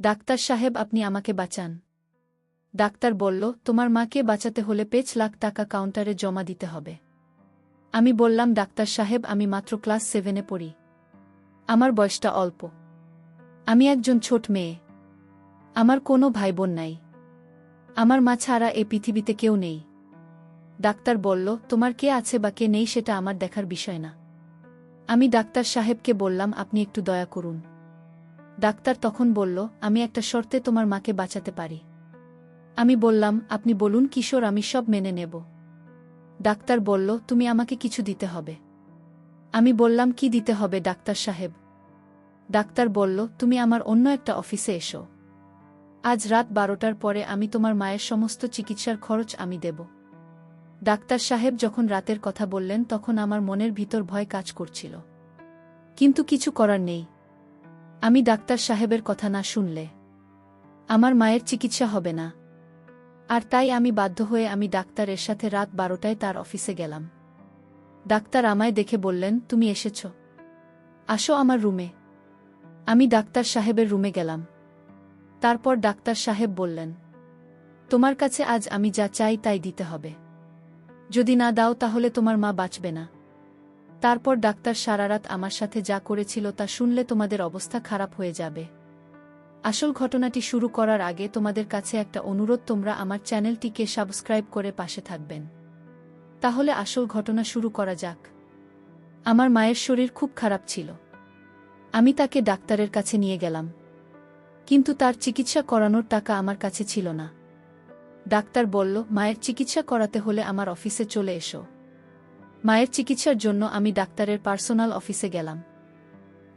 Doctor সাহেব, আপনি আমাকে বাঁচান। ডাক্তার বলল, তোমার মাকে বাঁচাতে হলে 5 লাখ টাকা কাউন্টারে জমা দিতে হবে। আমি বললাম, ডাক্তার সাহেব, আমি মাত্র ক্লাস 7-এ পড়ি। আমার বয়সটা অল্প। আমি একজন ছোট মেয়ে। আমার কোনো ভাই বোন নাই। আমার মা ছাড়া এ পৃথিবীতে কেউ নেই। ডাক্তার বলল, তোমার কে আছে বা কে নেই সেটা আমার দেখার বিষয় না। আমি ডাক্তার সাহেবকে বললাম, আপনি একটু দয়া করুন। ডাক্তার তখন বলল, আমি একটা শর্তে তোমার মাকে বাঁচাতে পারি। আমি বললাম, আপনি বলুন কিশোর, আমি সব মেনে নেব। ডাক্তার বলল, তুমি আমাকে কিছু দিতে হবে। আমি বললাম, কি দিতে হবে ডাক্তার সাহেব? ডাক্তার বলল, তুমি আমার অন্য একটা অফিসে এসো। আজ রাত 12টার পরে আমি তোমার মায়ের সমস্ত চিকিৎসার খরচ আমি দেব। ডাক্তার সাহেব যখন রাতের কথা বললেন তখন আমার মনের ভিতর ভয় কাজ করছিল। কিন্তু কিছু করার নেই। আমি ডাক্তার সাহেবের কথা না শুনলে আমার মায়ের চিকিৎসা হবে না। আর তাই আমি বাধ্য হয়ে আমি ডাক্তারের সাথে রাত 12টায় তার অফিসে গেলাম। ডাক্তার আমায় দেখে বললেন, তুমি এসেছ, আসো আমার রুমে। আমি ডাক্তার সাহেবের রুমে গেলাম। তারপর ডাক্তার সাহেব বললেন, তোমার কাছে আজ আমি যা চাই তাই দিতে হবে। যদি না দাও তাহলে তোমার মা বাঁচবে না। তারপর ডাক্তার সারা রাত আমার সাথে যা করেছিল তা শুনলে তোমাদের অবস্থা খারাপ হয়ে যাবে। আসল ঘটনাটি শুরু করার আগে তোমাদের কাছে একটা অনুরোধ, তোমরা আমার চ্যানেলটিকে সাবস্ক্রাইব করে পাশে থাকবেন। তাহলে আসল ঘটনা শুরু করা যাক। আমার মায়ের শরীর খুব খারাপ ছিল। আমি তাকে ডাক্তারের কাছে নিয়ে গেলাম। কিন্তু তার চিকিৎসা করানোর টাকা আমার কাছে ছিল না। ডাক্তার বলল, মায়ের চিকিৎসা করাতে হলে আমার অফিসে চলে এসো। মায়ের চিকিৎসার জন্য আমি ডাক্তারের পার্সোনাল অফিসে গেলাম।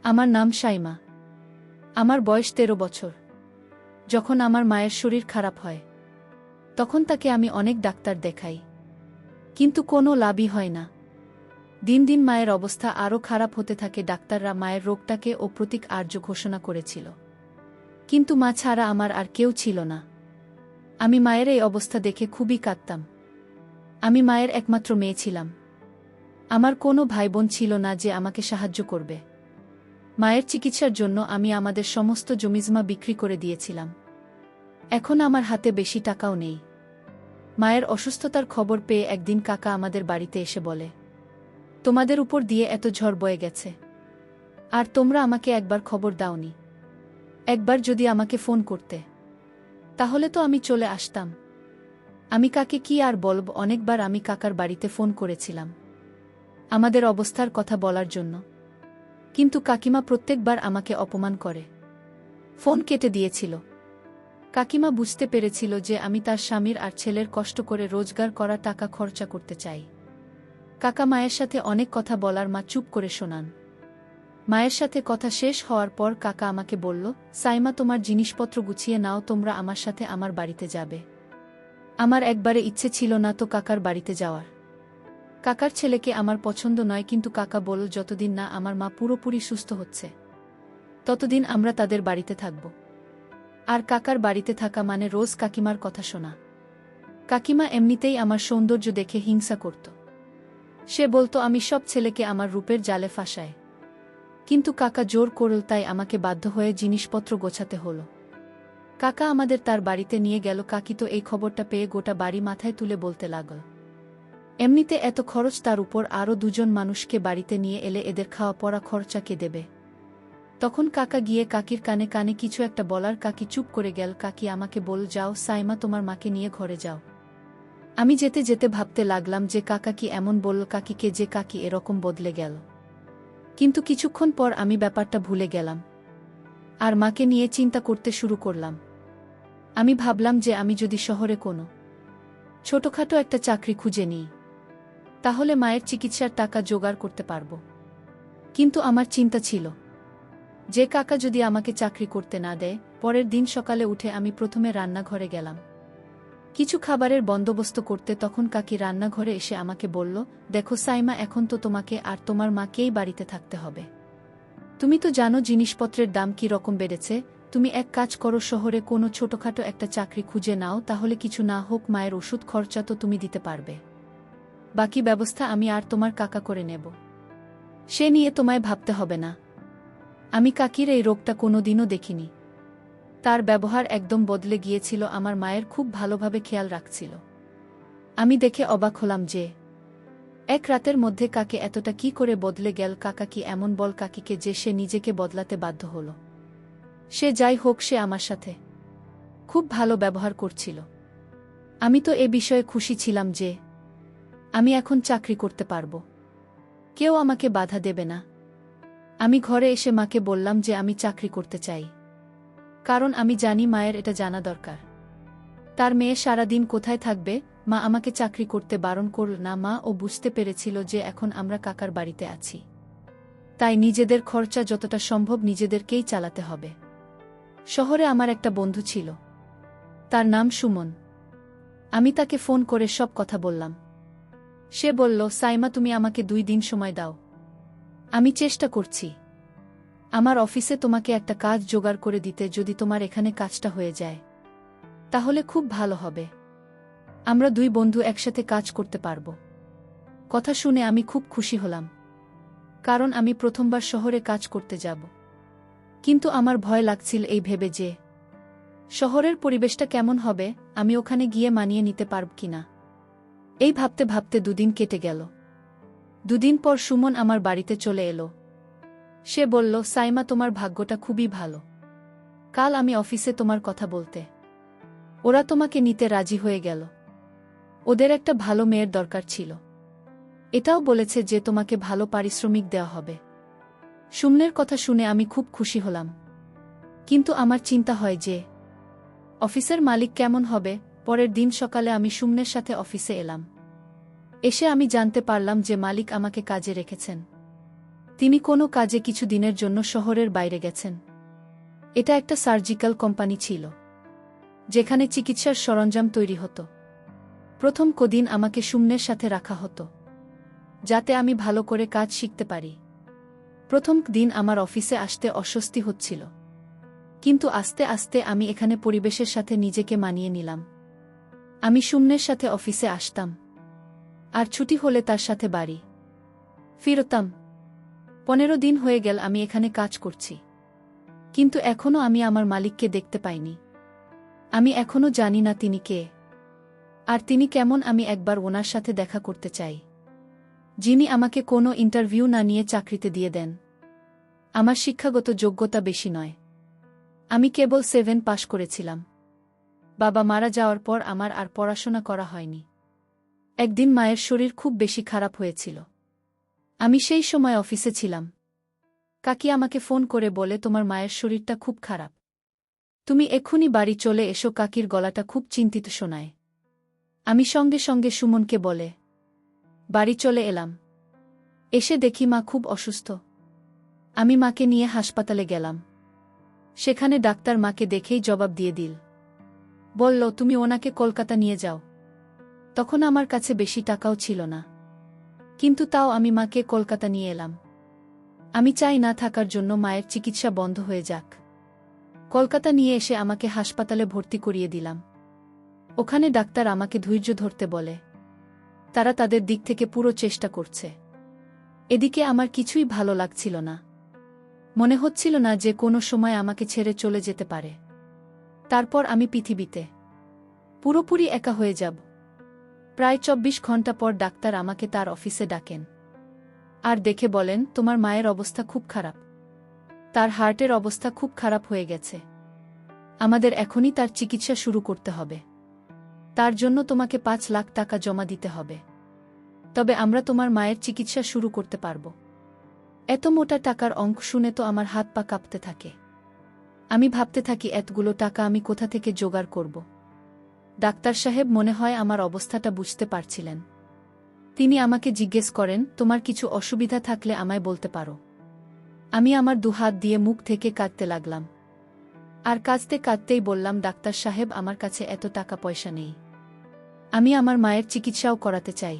আমার নাম সাইমা। আমার বয়স 13 বছর। যখন আমার মায়ের শরীর খারাপ হয় তখন তাকে আমি অনেক ডাক্তার দেখাই, কিন্তু কোনো লাভই হয় না। দিন দিন মায়ের অবস্থা আরও খারাপ হতে থাকে। ডাক্তাররা মায়ের রোগটাকে অপ্রতীক আর্য ঘোষণা করেছিল, কিন্তু মা ছাড়া আমার আর কেউ ছিল না। আমি মায়ের এই অবস্থা দেখে খুবই কাঁদতাম। আমি মায়ের একমাত্র মেয়ে ছিলাম। আমার কোনো ভাই বোন ছিল না যে আমাকে সাহায্য করবে। মায়ের চিকিৎসার জন্য আমি আমাদের সমস্ত জমিজমা বিক্রি করে দিয়েছিলাম। এখন আমার হাতে বেশি টাকাও নেই। মায়ের অসুস্থতার খবর পেয়ে একদিন কাকা আমাদের বাড়িতে এসে বলে, তোমাদের উপর দিয়ে এত ঝড় বয়ে গেছে, আর তোমরা আমাকে একবার খবর দাওনি। একবার যদি আমাকে ফোন করতে, তাহলে তো আমি চলে আসতাম। আমি কাকে কি আর বলব, অনেকবার আমি কাকার বাড়িতে ফোন করেছিলাম আমাদের অবস্থার কথা বলার জন্য, কিন্তু কাকিমা প্রত্যেকবার আমাকে অপমান করে ফোন কেটে দিয়েছিল। কাকিমা বুঝতে পেরেছিল যে আমি তার স্বামীর আর ছেলের কষ্ট করে রোজগার করা টাকা খরচা করতে চাই। কাকা মায়ের সাথে অনেক কথা বলার মা চুপ করে শোনান। মায়ের সাথে কথা শেষ হওয়ার পর কাকা আমাকে বলল, সাইমা, তোমার জিনিসপত্র গুছিয়ে নাও, তোমরা আমার সাথে আমার বাড়িতে যাবে। আমার একবারে ইচ্ছে ছিল না তো কাকার বাড়িতে যাওয়ার। কাকার ছেলেকে আমার পছন্দ নয়, কিন্তু কাকা বলল, যতদিন না আমার মা পুরোপুরি সুস্থ হচ্ছে ততদিন আমরা তাদের বাড়িতে থাকব। আর কাকার বাড়িতে থাকা মানে রোজ কাকিমার কথা শোনা। কাকিমা এমনিতেই আমার সৌন্দর্য দেখে হিংসা করত। সে বলতো আমি সব ছেলেকে আমার রূপের জালে ফাঁসায়, কিন্তু কাকা জোর করল, তাই আমাকে বাধ্য হয়ে জিনিসপত্র গোছাতে হলো। কাকা আমাদের তার বাড়িতে নিয়ে গেল। কাকি তো এই খবরটা পেয়ে গোটা বাড়ি মাথায় তুলে বলতে লাগল, এমনিতে এত খরচ, তার উপর আরও 2জন মানুষকে বাড়িতে নিয়ে এলে এদের খাওয়া পড়া খরচা কে দেবে? তখন কাকা গিয়ে কাকির কানে কানে কিছু একটা বলার কাকি চুপ করে গেল। কাকি আমাকে বলল, যাও সাইমা, তোমার মাকে নিয়ে ঘরে যাও। আমি যেতে যেতে ভাবতে লাগলাম যে কাকা কি এমন বলল কাকিকে যে কাকি এরকম বদলে গেল। কিন্তু কিছুক্ষণ পর আমি ব্যাপারটা ভুলে গেলাম আর মাকে নিয়ে চিন্তা করতে শুরু করলাম। আমি ভাবলাম যে আমি যদি শহরে কোনো ছোটখাটো একটা চাকরি খুঁজে নিই তাহলে মায়ের চিকিৎসার টাকা জোগাড় করতে পারব। কিন্তু আমার চিন্তা ছিল যে কাকা যদি আমাকে চাকরি করতে না দেয়। পরের দিন সকালে উঠে আমি প্রথমে রান্নাঘরে গেলাম কিছু খাবারের বন্দোবস্ত করতে। তখন কাকি রান্নাঘরে এসে আমাকে বলল, দেখো সাইমা, এখন তো তোমাকে আর তোমার মাকেই বাড়িতে থাকতে হবে। তুমি তো জানো জিনিসপত্রের দাম কি রকম বেড়েছে। তুমি এক কাজ করো, শহরে কোনো ছোটখাটো একটা চাকরি খুঁজে নাও, তাহলে কিছু না হোক মায়ের ওষুধ খরচা তো তুমি দিতে পারবে। বাকি ব্যবস্থা আমি আর তোমার কাকা করে নেব, সে নিয়ে তোমায় ভাবতে হবে না। আমি কাকির এই রোগটা কোনোদিনও দেখিনি। তার ব্যবহার একদম বদলে গিয়েছিল, আমার মায়ের খুব ভালোভাবে খেয়াল রাখছিল। আমি দেখে অবাক হলাম যে এক রাতের মধ্যে কাকে এতটা কি করে বদলে গেল। কাকা কি এমন বল কাকিকে যে সে নিজেকে বদলাতে বাধ্য হল? সে যাই হোক, সে আমার সাথে খুব ভালো ব্যবহার করছিল। আমি তো এ বিষয়ে খুশি ছিলাম যে আমি এখন চাকরি করতে পারব, কেউ আমাকে বাধা দেবে না। আমি ঘরে এসে মাকে বললাম যে আমি চাকরি করতে চাই, কারণ আমি জানি মায়ের এটা জানা দরকার। তার মেয়ে সারাদিন কোথায় থাকবে? মা আমাকে চাকরি করতে বারণ করল না। মা ও বুঝতে পেরেছিল যে এখন আমরা কাকার বাড়িতে আছি, তাই নিজেদের খরচা যতটা সম্ভব নিজেদেরকেই চালাতে হবে। শহরে আমার একটা বন্ধু ছিল, তার নাম সুমন। আমি তাকে ফোন করে সব কথা বললাম। সে বলল, সাইমা, তুমি আমাকে 2 দিন সময় দাও, আমি চেষ্টা করছি আমার অফিসে তোমাকে একটা কাজ জোগাড় করে দিতে। যদি তোমার এখানে কাজটা হয়ে যায় তাহলে খুব ভালো হবে, আমরা 2 বন্ধু একসাথে কাজ করতে পারব। কথা শুনে আমি খুব খুশি হলাম, কারণ আমি প্রথমবার শহরে কাজ করতে যাব। কিন্তু আমার ভয় লাগছিল এই ভেবে যে শহরের পরিবেশটা কেমন হবে, আমি ওখানে গিয়ে মানিয়ে নিতে পারব কিনা। এই ভাবতে ভাবতে 2 দিন কেটে গেল। 2 দিন পর সুমন আমার বাড়িতে চলে এলো। সে বলল, সাইমা, তোমার ভাগ্যটা খুবই ভালো, কাল আমি অফিসে তোমার কথা বলতে ওরা তোমাকে নিতে রাজি হয়ে গেল। ওদের একটা ভালো মেয়ের দরকার ছিল, এটাও বলেছে যে তোমাকে ভালো পারিশ্রমিক দেওয়া হবে। সুমনের কথা শুনে আমি খুব খুশি হলাম, কিন্তু আমার চিন্তা হয় যে অফিসের মালিক কেমন হবে। পরের দিন সকালে আমি সুমনের সাথে অফিসে এলাম। এসে আমি জানতে পারলাম যে মালিক আমাকে কাজে রেখেছেন। তিনি কোনো কাজে কিছু দিনের জন্য শহরের বাইরে গেছেন। এটা একটা সার্জিক্যাল কোম্পানি ছিল, যেখানে চিকিৎসার সরঞ্জাম তৈরি হতো। প্রথম কদিন আমাকে সুমনের সাথে রাখা হতো, যাতে আমি ভালো করে কাজ শিখতে পারি। প্রথম দিন আমার অফিসে আসতে অস্বস্তি হচ্ছিল, কিন্তু আস্তে আস্তে আমি এখানে পরিবেশের সাথে নিজেকে মানিয়ে নিলাম। আমি সুমনের সাথে অফিসে আসতাম, আর ছুটি হলে তার সাথে বাড়ি ফিরতাম। 15 দিন হয়ে গেল আমি এখানে কাজ করছি, কিন্তু এখনও আমি আমার মালিককে দেখতে পাইনি। আমি এখনও জানি না তিনি কে, আর তিনি কেমন। আমি একবার ওনার সাথে দেখা করতে চাই, যিনি আমাকে কোনো ইন্টারভিউ না নিয়ে চাকরিতে দিয়ে দেন। আমার শিক্ষাগত যোগ্যতা বেশি নয়, আমি কেবল 7 পাশ করেছিলাম। বাবা মারা যাওয়ার পর আমার আর পড়াশোনা করা হয়নি। একদিন মায়ের শরীর খুব বেশি খারাপ হয়েছিল। আমি সেই সময় অফিসে ছিলাম। কাকি আমাকে ফোন করে বলে, তোমার মায়ের শরীরটা খুব খারাপ, তুমি এক্ষুনি বাড়ি চলে এসো। কাকির গলাটা খুব চিন্তিত শোনায়। আমি সঙ্গে সঙ্গে সুমনকে বলে বাড়ি চলে এলাম। এসে দেখি মা খুব অসুস্থ। আমি মাকে নিয়ে হাসপাতালে গেলাম। সেখানে ডাক্তার মাকে দেখেই জবাব দিয়ে দিল, বলল, তুমি ওনাকে কলকাতা নিয়ে যাও। তখন আমার কাছে বেশি টাকাও ছিল না, কিন্তু তাও আমি মাকে কলকাতা নিয়ে এলাম। আমি চাই না থাকার জন্য মায়ের চিকিৎসা বন্ধ হয়ে যাক। কলকাতা নিয়ে এসে আমাকে হাসপাতালে ভর্তি করিয়ে দিলাম। ওখানে ডাক্তার আমাকে ধৈর্য ধরতে বলে, তারা তাদের দিক থেকে পুরো চেষ্টা করছে। এদিকে আমার কিছুই ভালো লাগছিল না, মনে হচ্ছিল না যে কোনো সময় আমাকে ছেড়ে চলে যেতে পারে। তারপর আমি পৃথিবীতে পুরোপুরি একা হয়ে যাব। প্রায় 24 ঘন্টা পর ডাক্তার আমাকে তার অফিসে ডাকেন, আর দেখে বলেন, তোমার মায়ের অবস্থা খুব খারাপ, তার হার্টের অবস্থা খুব খারাপ হয়ে গেছে। আমাদের এখনই তার চিকিৎসা শুরু করতে হবে। তার জন্য তোমাকে 5 লাখ টাকা জমা দিতে হবে, তবে আমরা তোমার মায়ের চিকিৎসা শুরু করতে পারব। এত মোটা টাকার অঙ্ক শুনে তো আমার হাত পা কাঁপতে থাকে। আমি ভাবতে থাকি, এতগুলো টাকা আমি কোথা থেকে জোগাড় করব। ডাক্তার সাহেব মনে হয় আমার অবস্থাটা বুঝতে পারছিলেন। তিনি আমাকে জিজ্ঞেস করেন, তোমার কিছু অসুবিধা থাকলে আমায় বলতে পারো। আমি আমার 2 হাত দিয়ে মুখ থেকে কাঁদতে লাগলাম, আর কাঁদতে কাঁদতেই বললাম, ডাক্তার সাহেব, আমার কাছে এত টাকা পয়সা নেই। আমি আমার মায়ের চিকিৎসাও করাতে চাই,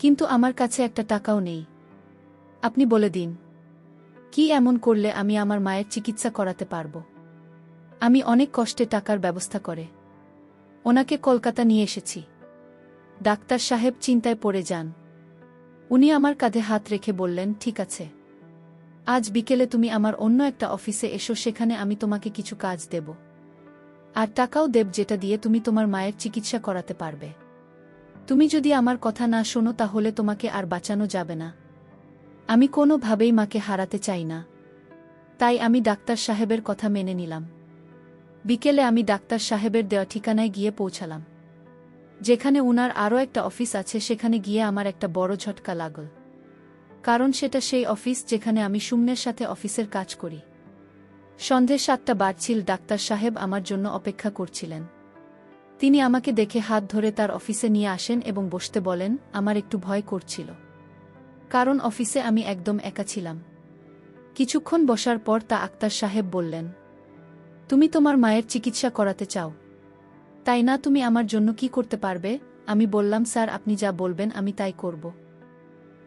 কিন্তু আমার কাছে একটা টাকাও নেই। আপনি বলে দিন, কি এমন করলে আমি আমার মায়ের চিকিৎসা করাতে পারব। আমি অনেক কষ্টে টাকার ব্যবস্থা করে ওনাকে কলকাতা নিয়ে এসেছি। ডাক্তার সাহেব চিন্তায় পড়ে যান। উনি আমার কাঁধে হাত রেখে বললেন, ঠিক আছে, আজ বিকেলে তুমি আমার অন্য একটা অফিসে এসো, সেখানে আমি তোমাকে কিছু কাজ দেব। আর টাকাও দেব, যেটা দিয়ে তুমি তোমার মায়ের চিকিৎসা করাতে পারবে। তুমি যদি আমার কথা না শোনো তাহলে তোমাকে আর বাঁচানো যাবে না। আমি কোনোভাবেই মাকে হারাতে চাই না। তাই আমি ডাক্তার সাহেবের কথা মেনে নিলাম। বিকেলে আমি ডাক্তার সাহেবের দেওয়া ঠিকানায় গিয়ে পৌঁছালাম। যেখানে উনার আরও একটা অফিস আছে, সেখানে গিয়ে আমার একটা বড় ঝটকা লাগল। কারণ সেটা সেই অফিস যেখানে আমি সুমনের সাথে অফিসের কাজ করি। সন্ধে 7টা বাজছিল, ডাক্তার সাহেব আমার জন্য অপেক্ষা করছিলেন। তিনি আমাকে দেখে হাত ধরে তার অফিসে নিয়ে আসেন এবং বসতে বলেন। আমার একটু ভয় করছিল, কারণ অফিসে আমি একদম একা ছিলাম। কিছুক্ষণ বসার পর আক্তার সাহেব বললেন, তুমি তোমার মায়ের চিকিৎসা করাতে চাও, তাই না? তুমি আমার জন্য কি করতে পারবে? আমি বললাম, স্যার, আপনি যা বলবেন আমি তাই করব।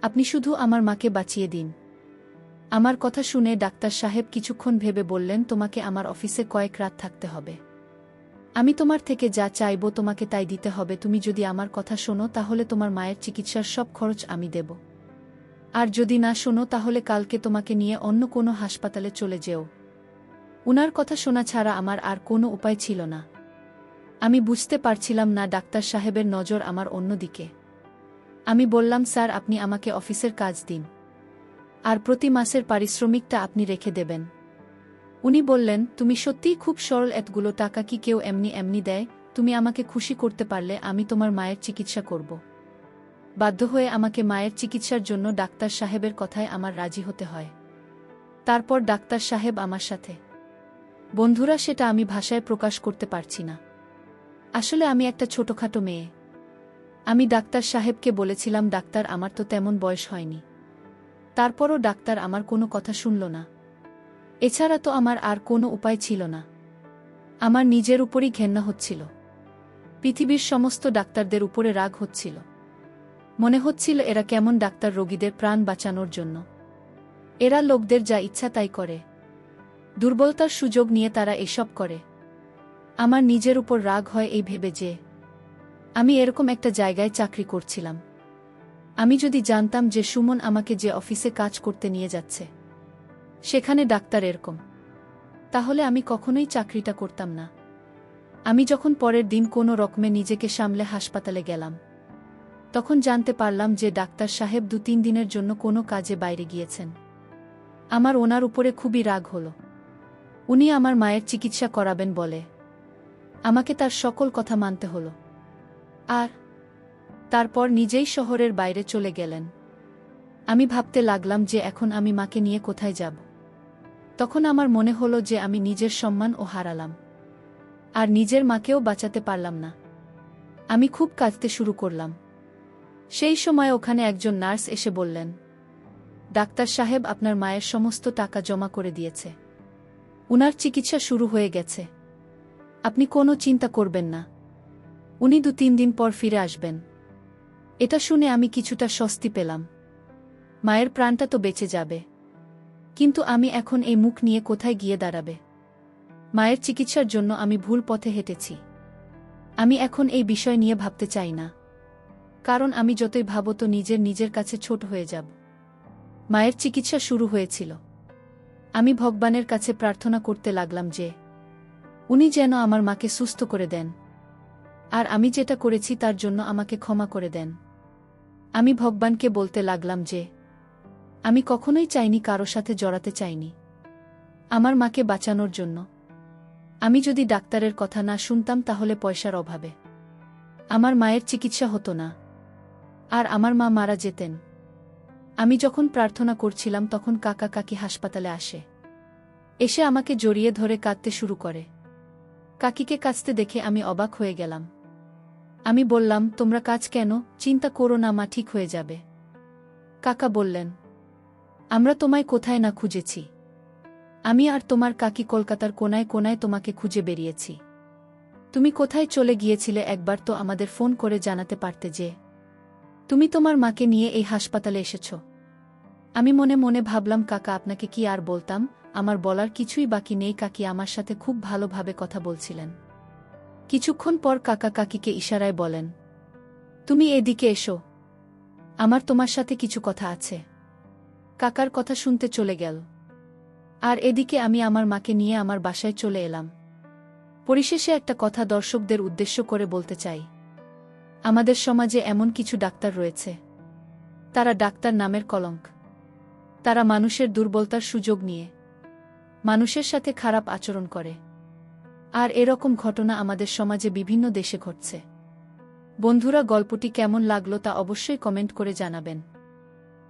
আপনি শুধু আমার মাকে বাঁচিয়ে দিন। আমার কথা শুনে ডাক্তার সাহেব কিছুক্ষণ ভেবে বললেন, তোমাকে আমার অফিসে কয়েক রাত থাকতে হবে। আমি তোমার থেকে যা চাইব তোমাকে তাই দিতে হবে। তুমি যদি আমার কথা শোনো তাহলে তোমার মায়ের চিকিৎসার সব খরচ আমি দেব। আর যদি না শোনো তাহলে কালকে তোমাকে নিয়ে অন্য কোনো হাসপাতালে চলে যেও। উনার কথা শোনা ছাড়া আমার আর কোনো উপায় ছিল না। আমি বুঝতে পারছিলাম না ডাক্তার সাহেবের নজর আমার অন্য দিকে। আমি বললাম, স্যার, আপনি আমাকে অফিসের কাজ দিন, আর প্রতি মাসের পারিশ্রমিকটা আপনি রেখে দেবেন। উনি বললেন, তুমি সত্যিই খুব সরল, এতগুলো টাকা কি কেউ এমনি এমনি দেয়? তুমি আমাকে খুশি করতে পারলে আমি তোমার মায়ের চিকিৎসা করব। বাধ্য হয়ে আমাকে মায়ের চিকিৎসার জন্য ডাক্তার সাহেবের কথায় আমার রাজি হতে হয়। তারপর ডাক্তার সাহেব আমার সাথে বন্ধুরা, সেটা আমি ভাষায় প্রকাশ করতে পারছি না। আসলে আমি একটা ছোটখাটো মেয়ে। আমি ডাক্তার সাহেবকে বলেছিলাম, ডাক্তার, আমার তো তেমন বয়স হয়নি। তারপরও ডাক্তার আমার কোনো কথা শুনল না। এছাড়া তো আমার আর কোনো উপায় ছিল না। আমার নিজের উপরই ঘেন্না হচ্ছিল। পৃথিবীর সমস্ত ডাক্তারদের উপরে রাগ হচ্ছিল। মনে হচ্ছিল এরা কেমন ডাক্তার, রোগীদের প্রাণ বাঁচানোর জন্য। এরা লোকদের যা ইচ্ছা তাই করে। দুর্বলতার সুযোগ নিয়ে তারা এসব করে। আমার নিজের উপর রাগ হয় এই ভেবে যে আমি এরকম একটা জায়গায় চাকরি করছিলাম। আমি যদি জানতাম যে সুমন আমাকে যে অফিসে কাজ করতে নিয়ে যাচ্ছে সেখানে ডাক্তার এরকম, তাহলে আমি কখনোই চাকরিটা করতাম না। আমি যখন পরের দিন কোনো রকমে নিজেকে সামলে হাসপাতালে গেলাম, তখন জানতে পারলাম যে ডাক্তার সাহেব 2-3 দিনের জন্য কোনো কাজে বাইরে গিয়েছেন। আমার ওনার উপরে খুবই রাগ হলো। উনি আমার মায়ের চিকিৎসা করাবেন বলে আমাকে তার সকল কথা মানতে হলো। আর তারপর নিজেই শহরের বাইরে চলে গেলেন। আমি ভাবতে লাগলাম যে এখন আমি মাকে নিয়ে কোথায় যাব। তখন আমার মনে হলো যে আমি নিজের সম্মানও হারালাম, আর নিজের মাকেও বাঁচাতে পারলাম না। আমি খুব কাঁদতে শুরু করলাম। সেই সময় ওখানে একজন নার্স এসে বললেন, ডাক্তার সাহেব আপনার মায়ের সমস্ত টাকা জমা করে দিয়েছে। উনার চিকিৎসা শুরু হয়ে গেছে। আপনি কোনো চিন্তা করবেন না, উনি 2-3 দিন পর ফিরে আসবেন। এটা শুনে আমি কিছুটা স্বস্তি পেলাম। মায়ের প্রাণটা তো বেঁচে যাবে। কিন্তু আমি এখন এই মুখ নিয়ে কোথায় গিয়ে দাঁড়াবে? মায়ের চিকিৎসার জন্য আমি ভুল পথে হেঁটেছি। আমি এখন এই বিষয় নিয়ে ভাবতে চাই না, কারণ আমি যতই ভাবো তো নিজের কাছে ছোট হয়ে যাব। মায়ের চিকিৎসা শুরু হয়েছিল। আমি ভগবানের কাছে প্রার্থনা করতে লাগলাম যে উনি যেন আমার মাকে সুস্থ করে দেন, আর আমি যেটা করেছি তার জন্য আমাকে ক্ষমা করে দেন। আমি ভগবানকে বলতে লাগলাম যে আমি কখনোই চাইনি, কারো সাথে জড়াতে চাইনি আমার মাকে বাঁচানোর জন্য। আমি যদি ডাক্তারের কথা না শুনতাম তাহলে পয়সার অভাবে আমার মায়ের চিকিৎসা হতো না, আর আমার মা মারা যেতেন। আমি যখন প্রার্থনা করছিলাম তখন কাকা কাকি হাসপাতালে আসে। এসে আমাকে জড়িয়ে ধরে কাঁদতে শুরু করে। কাকিকে কাঁদতে দেখে আমি অবাক হয়ে গেলাম। আমি বললাম, তোমরা কাজ কেন? চিন্তা করো না, মা ঠিক হয়ে যাবে। কাকা বললেন, আমরা তোমায় কোথায় না খুঁজেছি। আমি আর তোমার কাকি কলকাতার কোনায় কোনায় তোমাকে খুঁজে বেরিয়েছি। তুমি কোথায় চলে গিয়েছিলে একবার তো আমাদের ফোন করে জানাতে পারতে যে তুমি তোমার মাকে নিয়ে এই হাসপাতালে এসেছ। আমি মনে মনে ভাবলাম, কাকা, আপনাকে কি আর বলতাম, আমার বলার কিছুই বাকি নেই। কাকি আমার সাথে খুব ভালোভাবে কথা বলছিলেন। কিছুক্ষণ পর কাকা কাকিকে ইশারায় বলেন, তুমি এদিকে এসো, আমার তোমার সাথে কিছু কথা আছে। কাকার কথা শুনতে চলে গেল। আর এদিকে আমি আমার মাকে নিয়ে আমার বাসায় চলে এলাম। পরিশেষে একটা কথা দর্শকদের উদ্দেশ্য করে বলতে চাই। আমাদের সমাজে এমন কিছু ডাক্তার রয়েছে, তারা ডাক্তার নামের কলঙ্ক। তারা মানুষের দুর্বলতার সুযোগ নিয়ে মানুষের সাথে খারাপ আচরণ করে। আর এরকম ঘটনা আমাদের সমাজে বিভিন্ন দেশে ঘটছে। বন্ধুরা, গল্পটি কেমন লাগলো তা অবশ্যই কমেন্ট করে জানাবেন।